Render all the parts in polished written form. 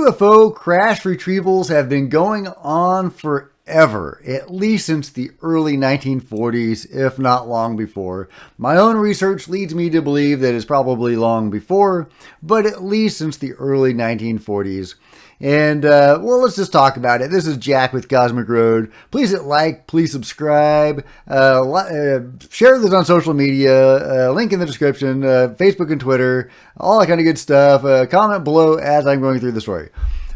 UFO crash retrievals have been going on forever, at least since the early 1940s, if not long before. My own research leads me to believe that it's probably long before, but at least since the early 1940s. And, well, let's just talk about it. This is Jack with Cosmic Road. Please hit like, please subscribe, share this on social media, link in the description, Facebook and Twitter, all that kind of good stuff. Comment below as I'm going through the story.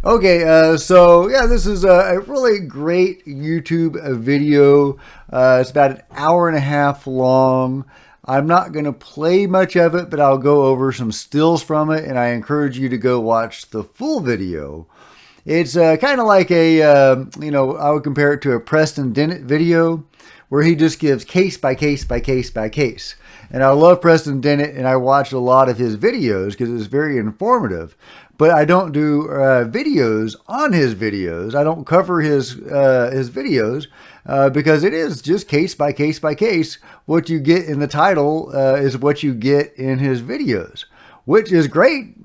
Okay, so yeah, this is a really great YouTube video. It's about an hour and a half long. I'm not going to play much of it, but I'll go over some stills from it, and I encourage you to go watch the full video. It's kind of like a, I would compare it to a Preston Dennett video, where he just gives case by case by case by case. And I love Preston Dennett, and I watch a lot of his videos because it's very informative. But I don't do videos on his videos. I don't cover his videos because it is just case by case by case. What you get in the title is what you get in his videos, which is great,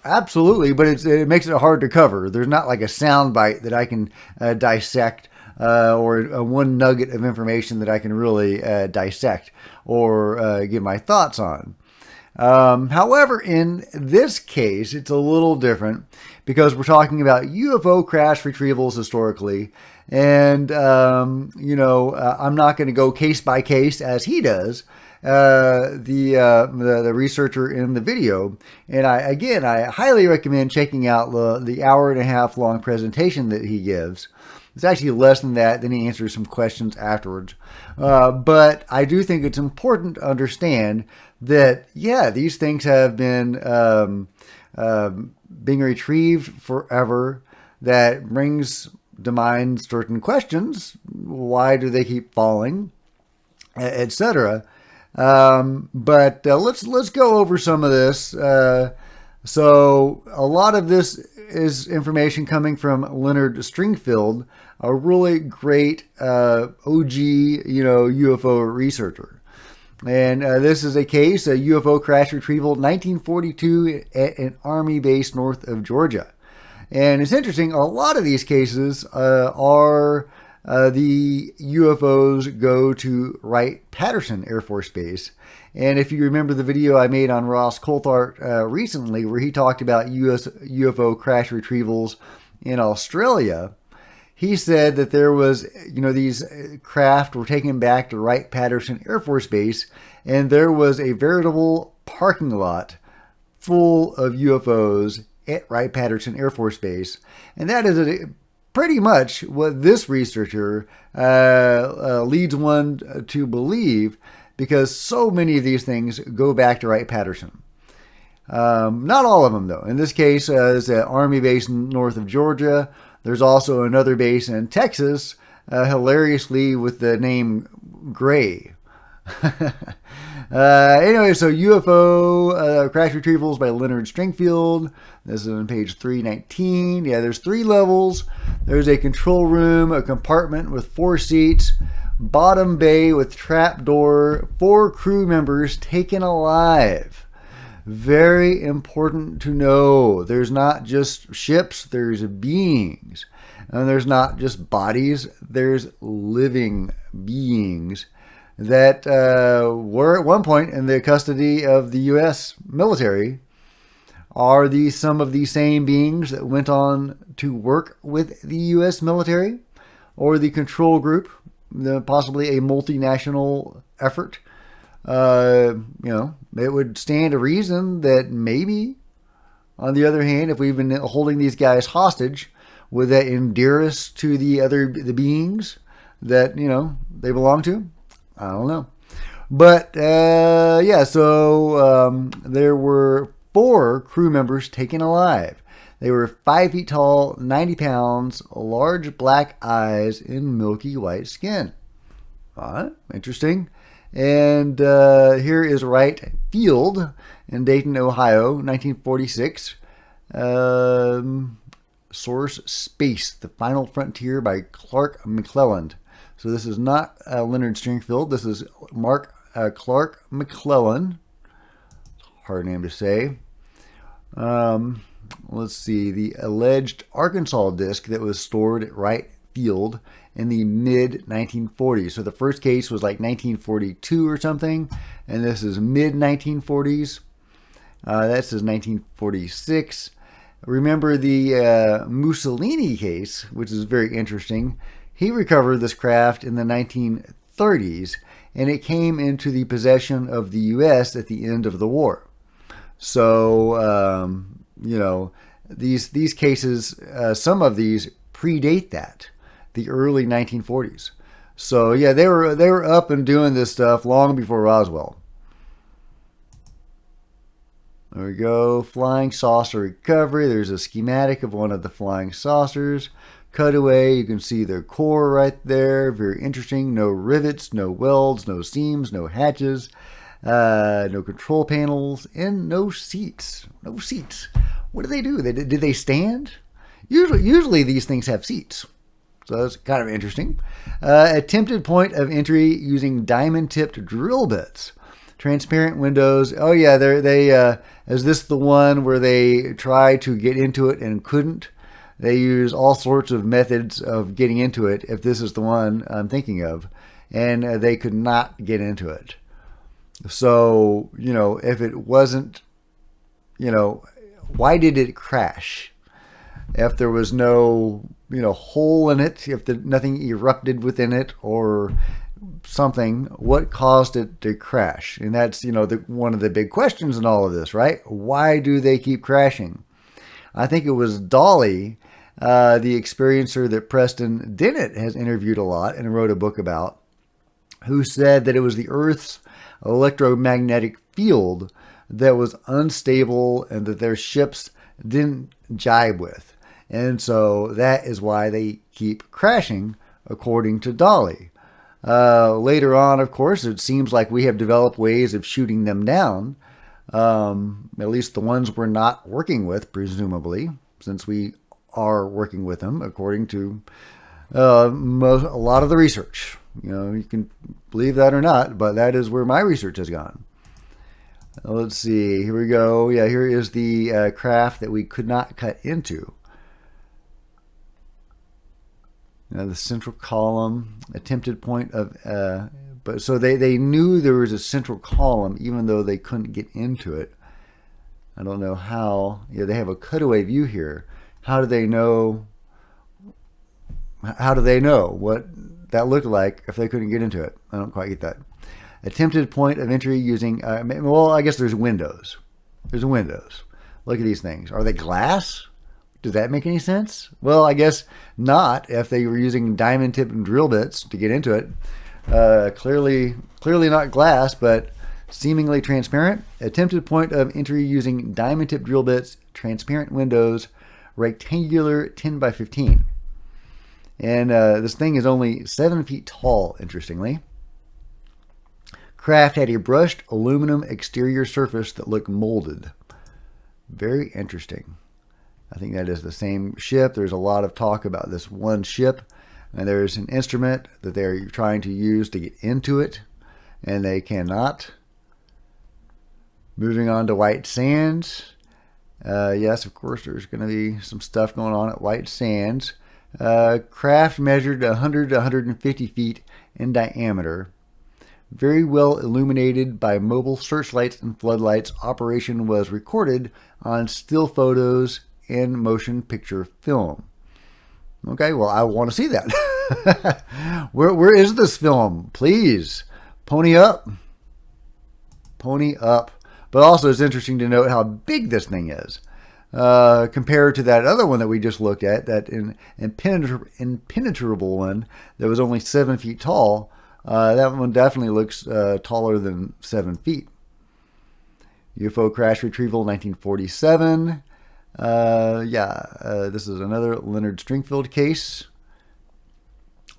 absolutely. But it makes it hard to cover. There's not like a sound bite that I can dissect or one nugget of information that I can really dissect or give my thoughts on. However, in this case, it's a little different because we're talking about UFO crash retrievals historically. And, I'm not going to go case by case as he does, the researcher in the video. And I highly recommend checking out the hour and a half long presentation that he gives. It's actually less than that. Then he answers some questions afterwards. But I do think it's important to understand that, yeah, these things have been being retrieved forever. That brings to mind certain questions. Why do they keep falling, etc. But let's go over some of this. So a lot of this is information coming from Leonard Stringfield, a really great OG, UFO researcher. And this is a case, a UFO crash retrieval, 1942 at an Army base north of Georgia. And it's interesting, a lot of these cases are the UFOs go to Wright-Patterson Air Force Base. And if you remember the video I made on Ross Coulthart recently, where he talked about UFO crash retrievals in Australia, he said that there was, these craft were taken back to Wright-Patterson Air Force Base, and there was a veritable parking lot full of UFOs at Wright-Patterson Air Force Base. And that is pretty much what this researcher leads one to believe, because so many of these things go back to Wright-Patterson. Not all of them, though. In this case, it's an Army base north of Georgia. There's also another base in Texas, hilariously with the name Gray. Anyway, so UFO crash retrievals by Leonard Stringfield. This is on page 319. Yeah, there's 3 levels. There's a control room, a compartment with 4 seats, bottom bay with trap door, 4 crew members taken alive. Very important to know. There's not just ships, there's beings. And there's not just bodies, there's living beings that were at one point in the custody of the U.S. military. Are these some of the same beings that went on to work with the U.S. military or the control group, possibly a multinational effort? It would stand to reason that maybe, on the other hand, if we've been holding these guys hostage, would that endear us to the beings that, they belong to? I don't know. But, so there were 4 crew members taken alive. They were 5 feet tall, 90 pounds, large black eyes, and milky white skin. Interesting. And here is Wright Field in Dayton, Ohio, 1946. Source Space, The Final Frontier by Clark McClelland. So this is not Leonard Stringfield. This is Clark McClelland. Hard name to say. let's see, the alleged Arkansas disc that was stored at right field in the mid 1940s. So the first case was like 1942 or something, and this is mid 1940s. That says 1946. Remember the Mussolini case, which is very interesting. He recovered this craft in the 1930s, and it came into the possession of the U.S. at the end of the war. So, these cases, some of these predate that, the early 1940s. So yeah, they were up and doing this stuff long before Roswell. There we go. Flying saucer recovery. There's a schematic of one of the flying saucers. Cutaway, you can see their core right there. Very interesting. No rivets, no welds, no seams, no hatches, no control panels, and no seats. No seats. What do they do? Did they stand? Usually these things have seats. So that's kind of interesting. Attempted point of entry using diamond-tipped drill bits. Transparent windows. Oh yeah, is this the one where they tried to get into it and couldn't? They use all sorts of methods of getting into it, if this is the one I'm thinking of, and they could not get into it. So, if it wasn't, why did it crash? If there was no, hole in it, if nothing erupted within it or something, what caused it to crash? And that's, one of the big questions in all of this, right? Why do they keep crashing? I think it was Dolly, the experiencer that Preston Dennett has interviewed a lot and wrote a book about, who said that it was the Earth's electromagnetic field that was unstable and that their ships didn't jibe with. And so that is why they keep crashing, according to Dolly. Later on, of course, it seems like we have developed ways of shooting them down, at least the ones we're not working with, presumably, since we are working with them, according to a lot of the research. You can believe that or not, but that is where my research has gone. Let's see. Here we go. Yeah, here is the craft that we could not cut into. The central column, attempted point of, but so they knew there was a central column even though they couldn't get into it. I don't know how. Yeah, they have a cutaway view here. How do they know? How do they know what that looked like if they couldn't get into it? I don't quite get that. Attempted point of entry using, well, I guess there's windows. There's windows. Look at these things. Are they glass? Does that make any sense? Well, I guess not if they were using diamond tip and drill bits to get into it. Clearly not glass, but seemingly transparent. Attempted point of entry using diamond tip drill bits, transparent windows, rectangular 10 by 15. And this thing is only 7 feet tall, interestingly. Craft had a brushed aluminum exterior surface that looked molded. Very interesting. I think that is the same ship. There's a lot of talk about this one ship, and there's an instrument that they're trying to use to get into it, and they cannot. Moving on to White Sands. Yes, of course, there's going to be some stuff going on at White Sands. Craft measured 100 to 150 feet in diameter. Very well illuminated by mobile searchlights and floodlights. Operation was recorded on still photos and motion picture film. Okay, well, I want to see that. Where is this film? Please, pony up. Pony up. But also, it's interesting to note how big this thing is. Compared to that other one that we just looked at, that impenetrable one that was only 7 feet tall. That one definitely looks taller than 7 feet. UFO crash retrieval 1947. This is another Leonard Stringfield case.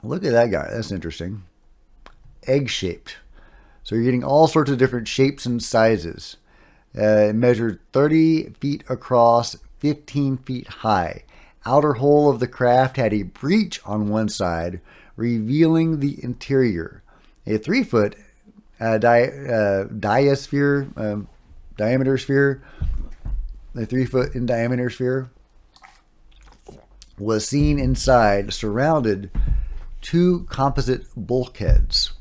Look at that guy. That's interesting. Egg-shaped. So you're getting all sorts of different shapes and sizes. It measured 30 feet across, 15 feet high. Outer hull of the craft had a breach on one side, revealing the interior. A 3-foot diameter sphere the 3-foot in diameter sphere, was seen inside, surrounded 2 composite bulkheads.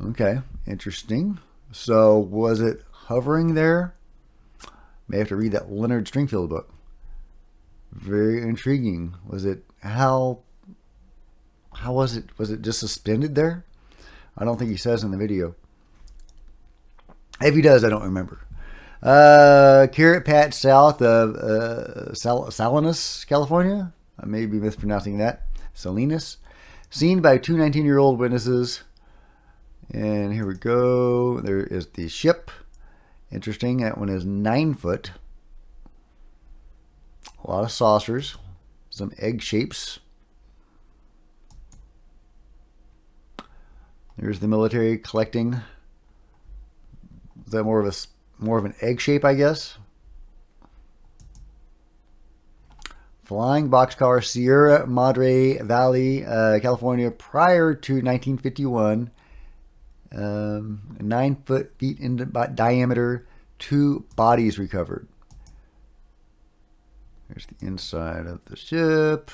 Okay, interesting. So was it hovering there? May have to read that Leonard Stringfield book. Very intriguing. Was it how was it? Was it just suspended there? I don't think he says in the video. If he does, I don't remember. Carrot Patch south of Salinas, California. I may be mispronouncing that. Salinas. Seen by 2 19-year-old witnesses. And here we go. There is the ship. Interesting. That one is 9 foot. A lot of saucers. Some egg shapes. There's the military collecting. Is that more of an egg shape, I guess? Flying boxcar, Sierra Madre Valley, California, prior to 1951. 9 feet in diameter, 2 bodies recovered. There's the inside of the ship.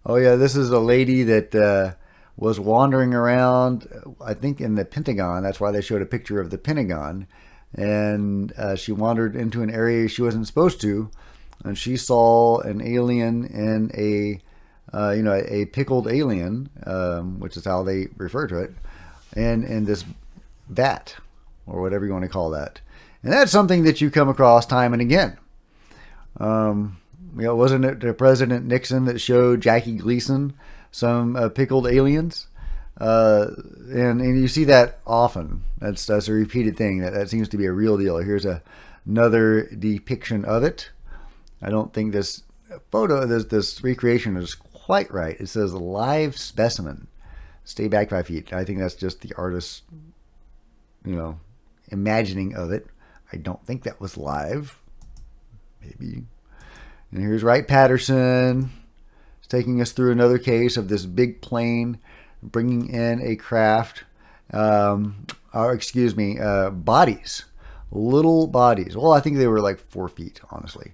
Oh yeah, this is a lady that was wandering around, I think in the Pentagon. That's why they showed a picture of the Pentagon. And she wandered into an area she wasn't supposed to, and she saw an alien in a pickled alien, which is how they refer to it, and in this vat, or whatever you want to call that. And that's something that you come across time and again. Wasn't it President Nixon that showed Jackie Gleason some pickled aliens? And you see that often. That's a repeated thing. That seems to be a real deal. Here's another depiction of it. I don't think this photo, this recreation is quite right. It says live specimen. Stay back 5 feet. I think that's just the artist's, imagining of it. I don't think that was live. Maybe. And here's Wright-Patterson. It's taking us through another case of this big plane bringing in a craft, bodies, little bodies. Well, I think they were like 4 feet, honestly.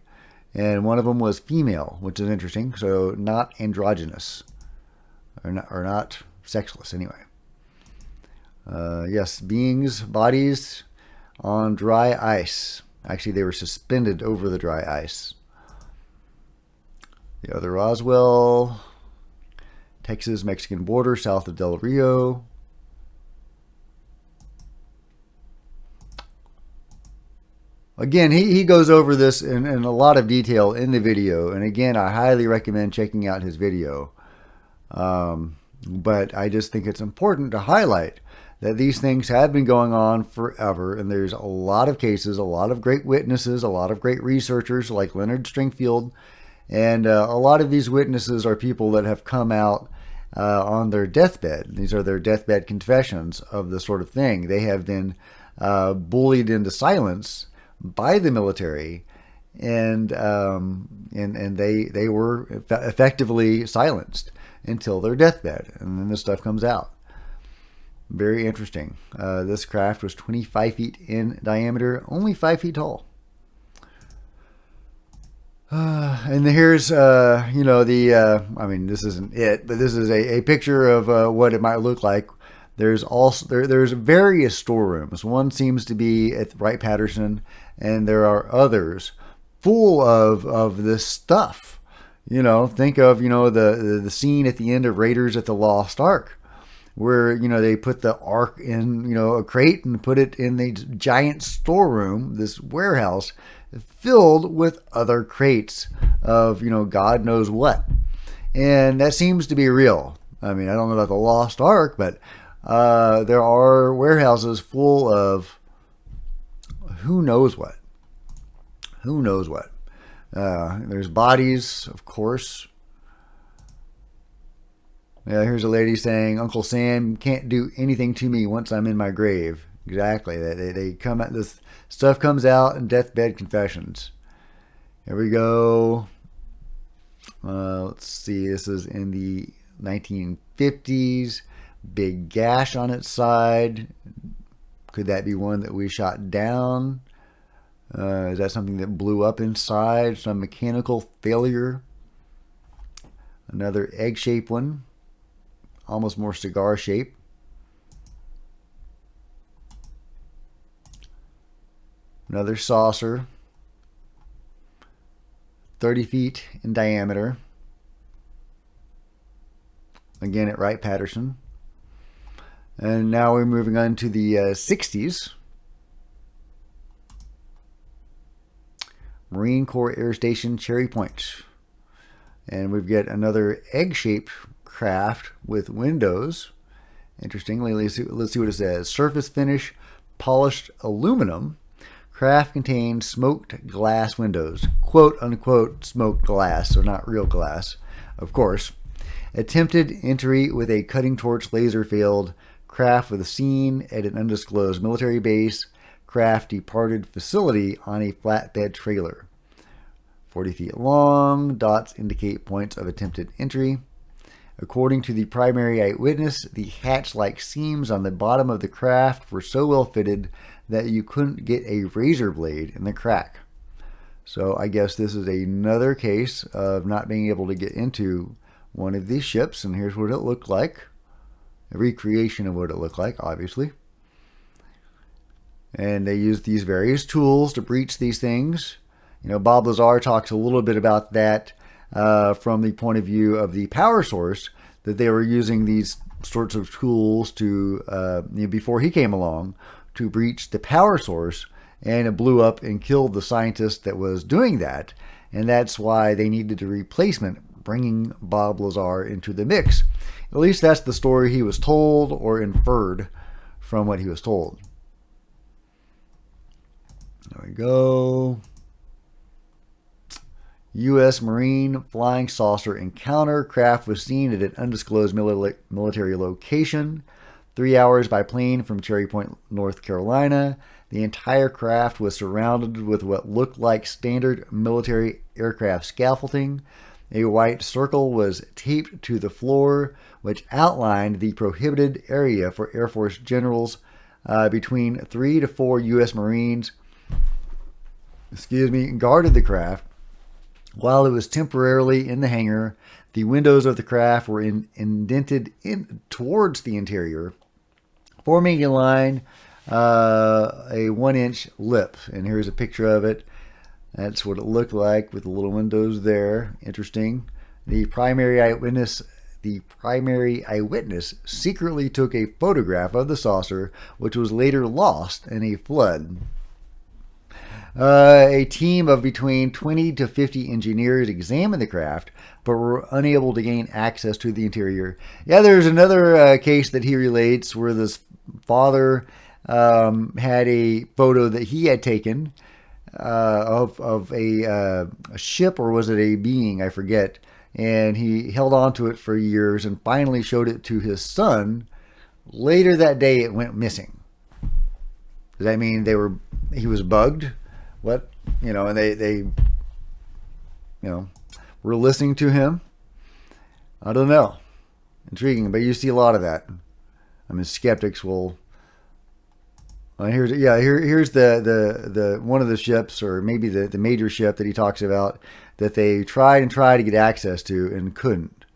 And one of them was female, which is interesting. So not androgynous, or not sexless anyway. Yes, beings, bodies on dry ice. Actually, they were suspended over the dry ice. The other Roswell, Texas-Mexican border, south of Del Rio. Again, he goes over this in a lot of detail in the video. And again, I highly recommend checking out his video. But I just think it's important to highlight that these things have been going on forever. And there's a lot of cases, a lot of great witnesses, a lot of great researchers like Leonard Stringfield. And a lot of these witnesses are people that have come out on their deathbed. These are their deathbed confessions of this sort of thing. They have been bullied into silence by the military, and they were effectively silenced until their deathbed, and then this stuff comes out. Very interesting. This craft was 25 feet in diameter, only 5 feet tall. And here's, I mean, this isn't it, but this is a picture of what it might look like. There's various storerooms. One seems to be at Wright-Patterson, and there are others full of this stuff. Think of, the scene at the end of Raiders at the Lost Ark, where, they put the Ark in, a crate and put it in the giant storeroom, this warehouse, filled with other crates of, God knows what. And that seems to be real. I mean, I don't know about the Lost Ark, but there are warehouses full of who knows what. Who knows what. There's bodies, of course. Yeah, here's a lady saying, Uncle Sam can't do anything to me once I'm in my grave. Exactly. They come at this stuff comes out in deathbed confessions. Here we go. Let's see. This is in the 1950s. Big gash on its side. Could that be one that we shot down? Is that something that blew up inside? Some mechanical failure? Another egg-shaped one. Almost more cigar shape. Another saucer. 30 feet in diameter. Again at Wright-Patterson. And now we're moving on to the 60s. Marine Corps Air Station, Cherry Point. And we've got another egg-shaped craft with windows. Interestingly, let's see what it says. Surface finish, polished aluminum. Craft contains smoked glass windows. Quote unquote smoked glass, so not real glass, of course. Attempted entry with a cutting torch laser failed. Craft was seen at an undisclosed military base. Craft departed facility on a flatbed trailer. 40 feet long. Dots indicate points of attempted entry. According to the primary eyewitness, the hatch-like seams on the bottom of the craft were so well fitted that you couldn't get a razor blade in the crack. So I guess this is another case of not being able to get into one of these ships, and here's what it looked like. A recreation of what it looked like, obviously. And they used these various tools to breach these things. You know, Bob Lazar talks a little bit about that from the point of view of the power source, that they were using these sorts of tools to, before he came along, to breach the power source, and it blew up and killed the scientist that was doing that. And that's why they needed a replacement, bringing Bob Lazar into the mix. At least that's the story he was told, or inferred from what he was told. There we go. U.S. Marine flying saucer encounter. Craft was seen at an undisclosed military location. 3 hours by plane from Cherry Point, North Carolina. The entire craft was surrounded with what looked like standard military aircraft scaffolding. A white circle was taped to the floor, which outlined the prohibited area for Air Force generals. Between 3 to 4 U.S. Marines guarded the craft. While it was temporarily in the hangar, the windows of the craft were indented towards the interior, forming a line, a 1-inch lip. And here's a picture of it. That's what it looked like with the little windows there. Interesting. The primary eyewitness secretly took a photograph of the saucer, which was later lost in a flood. A team of between 20 to 50 engineers examined the craft, but were unable to gain access to the interior. Yeah, there's another case that he relates where this father had a photo that he had taken of a ship, or was it a being? I forget. And he held on to it for years and finally showed it to his son. Later that day, it went missing. Does that mean he was bugged? What? And they were listening to him? I don't know. Intriguing, but you see a lot of that. I mean, skeptics will. Here's the one of the ships, or maybe the major ship that he talks about, that they tried to get access to and couldn't.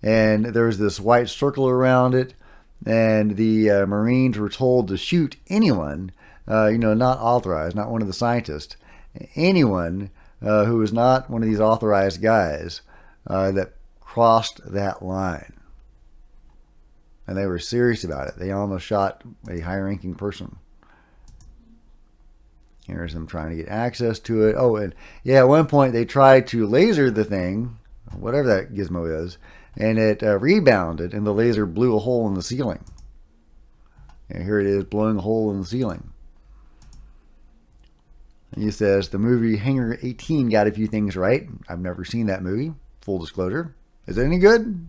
And there's this white circle around it, and the Marines were told to shoot anyone, not authorized, not one of the scientists, anyone who was not one of these authorized guys that crossed that line. And they were serious about it. They almost shot a high-ranking person. Here's them trying to get access to it. Oh, and yeah, at one point they tried to laser the thing, whatever that gizmo is, and it rebounded, and the laser blew a hole in the ceiling. And here it is, blowing a hole in the ceiling. And he says, the movie Hangar 18 got a few things right. I've never seen that movie, full disclosure. Is it any good?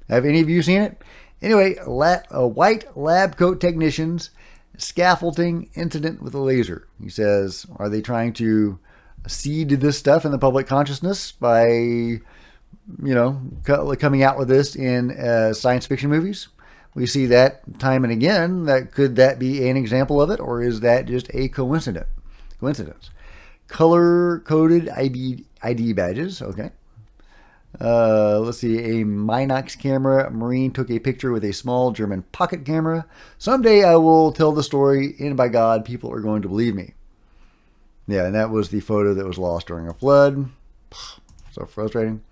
Have any of you seen it? Anyway, white lab coat technicians, scaffolding incident with a laser. He says, are they trying to seed this stuff in the public consciousness by, coming out with this in science fiction movies? We see that time and again. Could that be an example of it, or is that just a coincidence? Color-coded ID badges. Okay. Let's see. A Minox camera. A Marine took a picture with a small German pocket camera. Someday I will tell the story, and by God, people are going to believe me. Yeah, and that was the photo that was lost during a flood. So frustrating.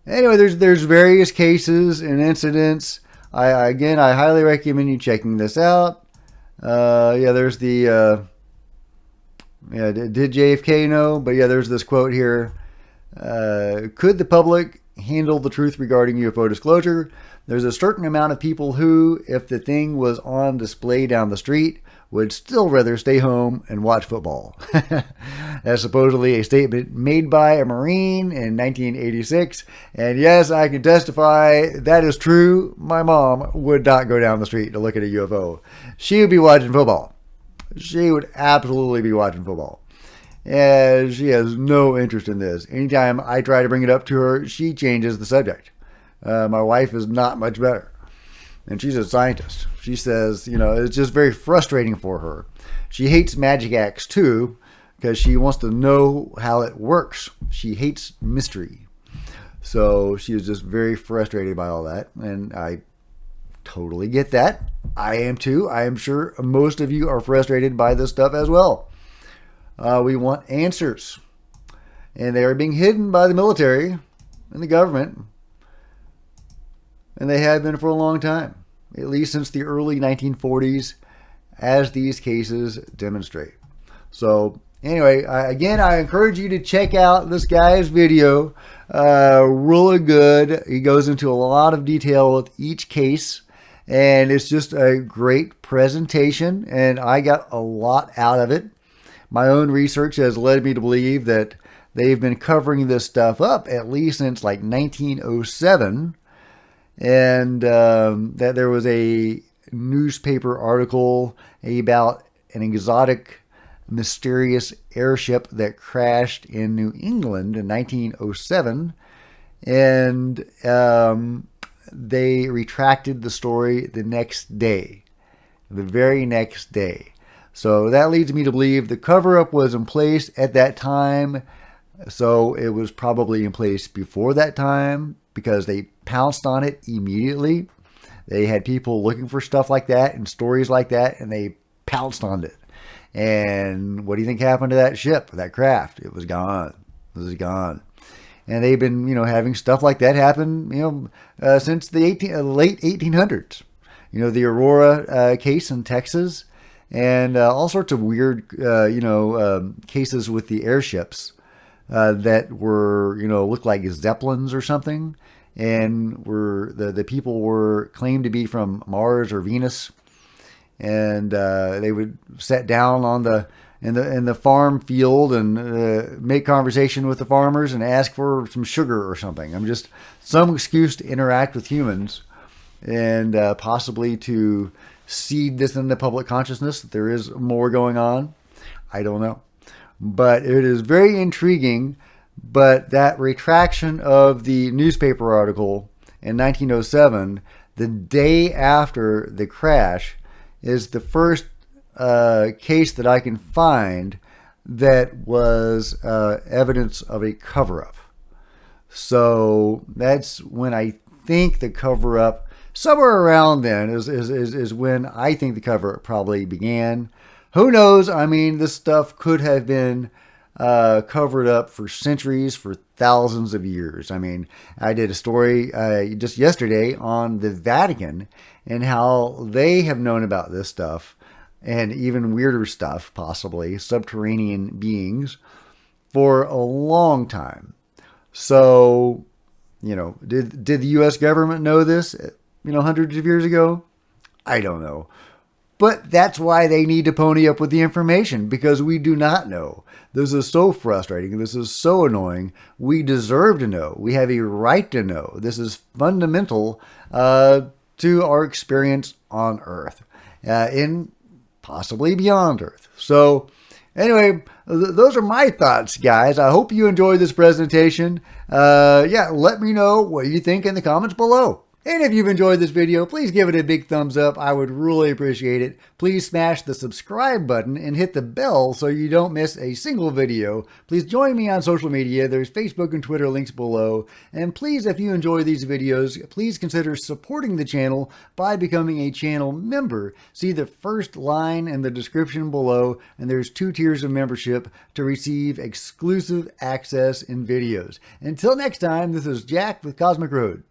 Anyway, there's various cases and incidents. I highly recommend you checking this out. There's the did JFK know? But yeah, there's this quote here. Could the public handle the truth regarding UFO disclosure? There's a certain amount of people who, if the thing was on display down the street, would still rather stay home and watch football. That's supposedly a statement made by a Marine in 1986. And yes, I can testify that is true. My mom would not go down the street to look at a UFO. She would be watching football. She would absolutely be watching football. And she has no interest in this. Anytime I try to bring it up to her, she changes the subject. My wife is not much better. And she's a scientist. She says, it's just very frustrating for her. She hates magic acts too, because she wants to know how it works. She hates mystery. So she is just very frustrated by all that. And I totally get that. I am too. I am sure most of you are frustrated by this stuff as well. We want answers. And they are being hidden by the military and the government. And they have been for a long time, at least since the early 1940s, as these cases demonstrate. So anyway, I encourage you to check out this guy's video. Really good. He goes into a lot of detail with each case, and it's just a great presentation, and I got a lot out of it. My own research has led me to believe that they've been covering this stuff up at least since like 1907. And that there was a newspaper article about an exotic, mysterious airship that crashed in New England in 1907. And they retracted the story the next day, the very next day. So that leads me to believe the cover-up was in place at that time. So it was probably in place before that time, because they pounced on it immediately. They had people looking for stuff like that and stories like that, and they pounced on it. And what do you think happened to that ship, that craft? It was gone. It was gone. And they've been, having stuff like that happen, since the late 1800s. The Aurora case in Texas, and all sorts of weird, cases with the airships that were, looked like Zeppelins or something. And the people were claimed to be from Mars or Venus, and they would sit down in the farm field and make conversation with the farmers and ask for some sugar or something. Just some excuse to interact with humans, and possibly to seed this in the public consciousness that there is more going on. I don't know, but it is very intriguing. But that retraction of the newspaper article in 1907, the day after the crash, is the first case that I can find that was evidence of a cover-up. So that's when I think the cover-up, somewhere around then, is when I think the cover-up probably began. Who knows? This stuff could have been covered up for centuries, for thousands of years. I did a story just yesterday on the Vatican and how they have known about this stuff, and even weirder stuff, possibly subterranean beings, for a long time. So, did the U.S. government know this, hundreds of years ago? I don't know. But that's why they need to pony up with the information, because we do not know. This is so frustrating. This is so annoying. We deserve to know. We have a right to know. This is fundamental to our experience on Earth, and possibly beyond Earth. So Anyway, those are my thoughts, guys. I hope you enjoyed this presentation. Yeah, let me know what you think in the comments below. And if you've enjoyed this video, please give it a big thumbs up. I would really appreciate it. Please smash the subscribe button and hit the bell so you don't miss a single video. Please join me on social media. There's Facebook and Twitter links below. And please, if you enjoy these videos, please consider supporting the channel by becoming a channel member. See the first line in the description below, and there's 2 tiers of membership to receive exclusive access and videos. Until next time, this is Jack with Cosmic Road.